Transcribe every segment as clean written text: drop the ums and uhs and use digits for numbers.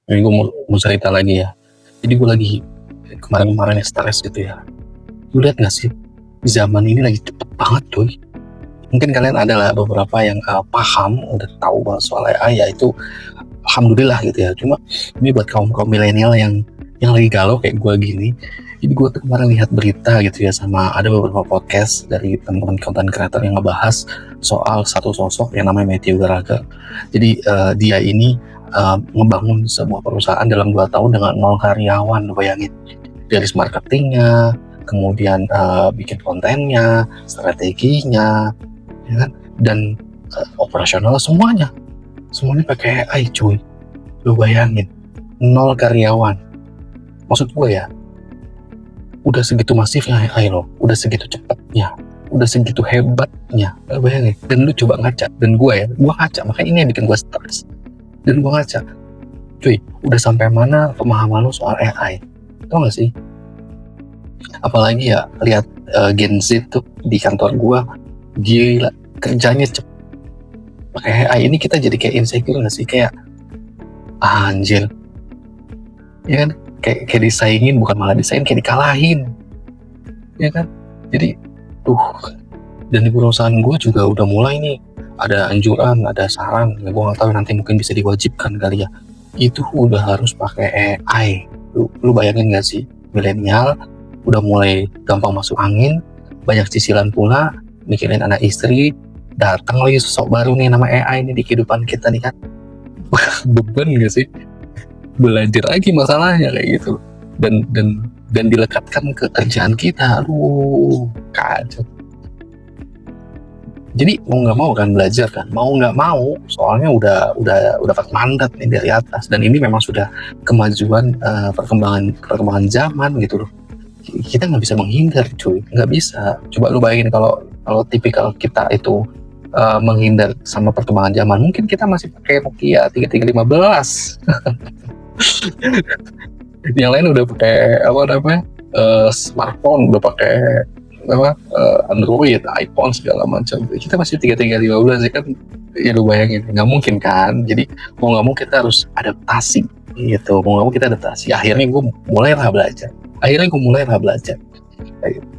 Ini gue mau cerita lagi ya. Jadi gue lagi kemarin-kemarin stres gitu ya. Lu lihat gak sih, zaman ini lagi cepet banget cuy. Mungkin kalian ada lah beberapa yang paham, udah tahu bahwa soal AI ya itu alhamdulillah gitu ya. Cuma ini buat kaum milenial yang lagi galau kayak gue gini. Jadi gue tuh kemarin lihat berita gitu ya, sama ada beberapa podcast dari teman-teman content creator yang ngebahas soal satu sosok yang namanya Matthew Gallagher. Jadi dia ini ngebangun sebuah perusahaan dalam 2 tahun dengan 0 karyawan. Bayangin, dari marketingnya, kemudian bikin kontennya, strateginya, ya kan, dan operasional semuanya pakai AI cuy. Lu bayangin, 0 karyawan. Maksud gue ya, udah segitu masifnya AI loh, udah segitu cepatnya, udah segitu hebatnya. Lu bayangin, dan lu coba ngaca, dan gue ngaca, makanya ini yang bikin gue stres. Dan gue ngaca, cuy, udah sampai mana pemahaman lu soal AI? Tau gak sih? Apalagi ya, lihat Gen Z tuh di kantor gue, gila, kerjanya cepet. Pakai AI ini kita jadi kayak insecure gak sih? Kayak, anjir, ya kan? Kayak disaingin, bukan malah disaingin, kayak dikalahin, ya kan? Jadi, dan di perusahaan gue juga udah mulai nih, ada anjuran, ada saran, ya gue gak tahu nanti mungkin bisa diwajibkan kali ya, itu udah harus pakai AI. Lu bayangin gak sih, milenial udah mulai gampang masuk angin, banyak cicilan pula, mikirin anak istri, datang lagi sosok baru nih nama AI nih di kehidupan kita nih kan. Beban gak sih belajar lagi masalahnya kayak gitu, dan dilekatkan ke kerjaan kita. Aduh, kacau. Jadi mau nggak mau kan belajar kan, mau nggak mau, soalnya udah dapat mandat nih dari atas, dan ini memang sudah kemajuan, perkembangan zaman gitu loh. Kita nggak bisa menghindar cuy, nggak bisa. Coba lu bayangin kalau tipikal kita itu menghindar sama perkembangan zaman, mungkin kita masih pakai Nokia 3315. Yang lain udah pakai smartphone, udah pakai Android, iPhone segala macam. Kita masih 3315 ya kan. Ya lu bayangin, nggak mungkin kan. Jadi mau nggak mau kita harus adaptasi gitu. Mau nggak mau kita adaptasi. Akhirnya gue mulailah belajar.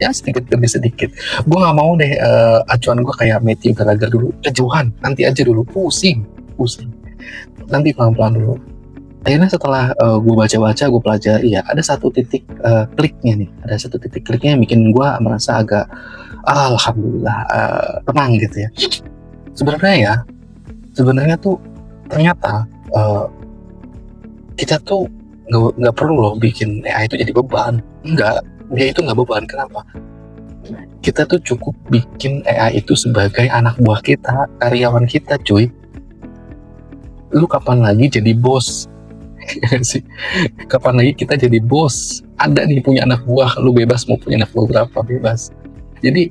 Ya sedikit demi sedikit. Gue nggak mau deh acuan gue kayak Matthew Gallagher dulu, kejauhan, nanti aja dulu, pusing. Nanti pelan-pelan dulu. Akhirnya setelah gue baca-baca, gue pelajari ya, ada satu titik kliknya nih. Ada satu titik kliknya yang bikin gue merasa agak alhamdulillah tenang gitu ya. Sebenarnya tuh ternyata kita tuh nggak perlu loh bikin AI itu jadi beban. Enggak, dia itu nggak beban. Kenapa? Kita tuh cukup bikin AI itu sebagai anak buah kita, karyawan kita cuy. Lu kapan lagi jadi bos? Sih, kapan lagi kita jadi bos? Ada nih punya anak buah, lu bebas mau punya anak buah berapa, bebas. Jadi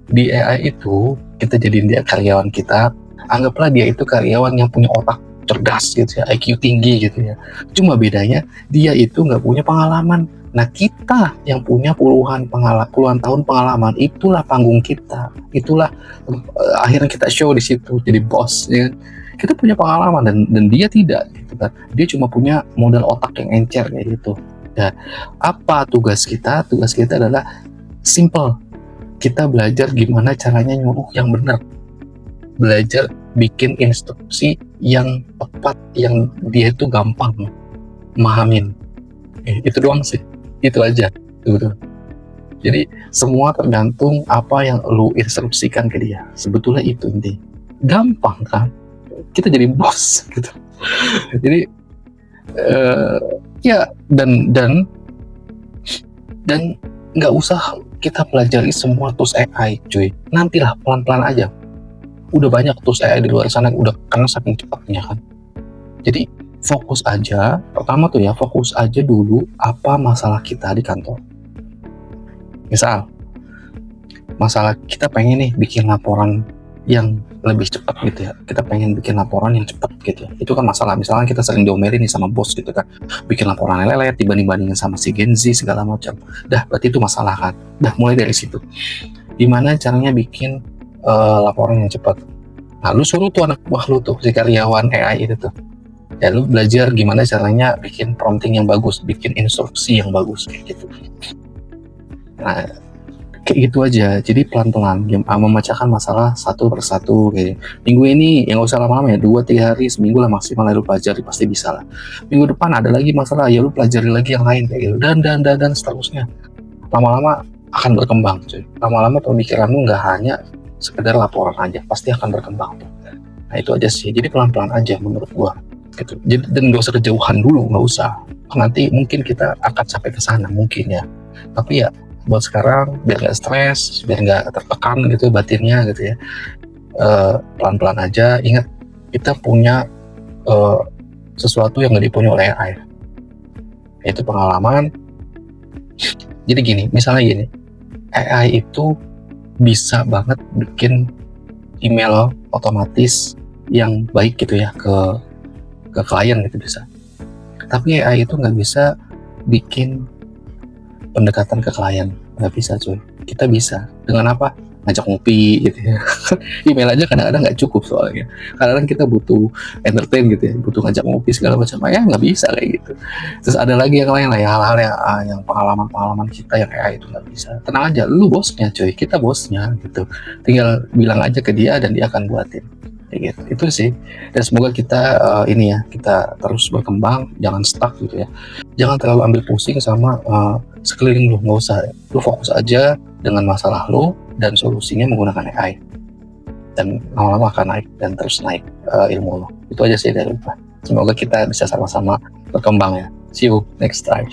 di AI itu kita jadiin dia karyawan kita, anggaplah dia itu karyawan yang punya otak cerdas gitu ya, IQ tinggi gitu ya. Cuma bedanya dia itu nggak punya pengalaman. Nah kita yang punya puluhan tahun pengalaman, itulah panggung kita, itulah akhirnya kita show di situ jadi bos ya. Kita punya pengalaman dan dia tidak gitu kan. Dia cuma punya modal otak yang encer kayak gitu. Nah, apa tugas kita? Tugas kita adalah simple. Kita belajar gimana caranya nyuruh yang benar. Belajar bikin instruksi yang tepat, yang dia itu gampang mahamin. Itu doang sih. Itu aja. Gitu. Jadi semua tergantung apa yang lu instruksikan ke dia. Sebetulnya itu intinya. Gampang kan? Kita jadi bos gitu. Jadi ya dan nggak usah kita pelajari semua tools AI cuy. Nantilah pelan-pelan aja. Udah banyak tools AI di luar sana, udah karena saking cepatnya kan. Jadi fokus aja. Pertama tuh ya, fokus aja dulu apa masalah kita di kantor. Misal masalah kita pengen nih bikin laporan yang lebih cepat gitu ya, kita pengen bikin laporan yang cepat gitu ya. Itu kan masalah, misalnya kita sering diomelin nih sama bos gitu kan, bikin laporan lelet dibanding-bandingin sama si Gen Z segala macam. Dah berarti itu masalah kan. Dah mulai dari situ, gimana caranya bikin laporan yang cepat. Nah lu suruh tuh anak buah lu tuh, si karyawan AI itu tuh, Ya lu belajar gimana caranya bikin prompting yang bagus, bikin instruksi yang bagus kayak gitu. Nah, kayak gitu aja. Jadi pelan-pelan memecahkan masalah satu persatu kayak minggu ini yang gak usah lama-lama ya, 2-3 hari, seminggu lah maksimal lu pelajari, pasti bisa lah. Minggu depan ada lagi masalah, ya lu pelajari lagi yang lain kayak gitu, dan seterusnya. Lama-lama akan berkembang cuy. Lama-lama pemikiranmu nggak hanya sekedar laporan aja, pasti akan berkembang tuh. Nah itu aja sih, jadi pelan-pelan aja menurut gua gitu. Jadi dan gak usah kejauhan dulu, nggak usah. Nanti mungkin kita akan sampai ke sana mungkin ya. Tapi ya buat sekarang biar nggak stres, biar nggak tertekan gitu batinnya gitu ya. Pelan-pelan aja. Ingat kita punya sesuatu yang nggak dipunya oleh AI, yaitu pengalaman. Jadi gini, misalnya gini, AI itu bisa banget bikin email otomatis yang baik gitu ya ke klien gitu bisa. Tapi AI itu nggak bisa bikin pendekatan ke klien, nggak bisa cuy. Kita bisa dengan apa? Ngajak ngopi gitu ya. Email aja kadang-kadang nggak cukup soalnya. Kadang-kadang kita butuh entertain gitu ya, butuh ngajak ngopi segala macam. Ya nggak bisa kayak gitu. Terus ada lagi yang lain lah ya, hal-hal yang pengalaman-pengalaman kita yang AI itu nggak bisa. Tenang aja, lu bosnya cuy, kita bosnya gitu. Tinggal bilang aja ke dia dan dia akan buatin. Kayak gitu. Itu sih. Dan semoga kita ini ya, kita terus berkembang, jangan stuck gitu ya. Jangan terlalu ambil pusing sama sekeliling lu, nggak usah. Lu fokus aja dengan masalah lu dan solusinya menggunakan AI. Dan lama-lama akan naik dan terus naik ilmu lo. Itu aja sih dari gue. Semoga kita bisa sama-sama berkembang ya. See you next time.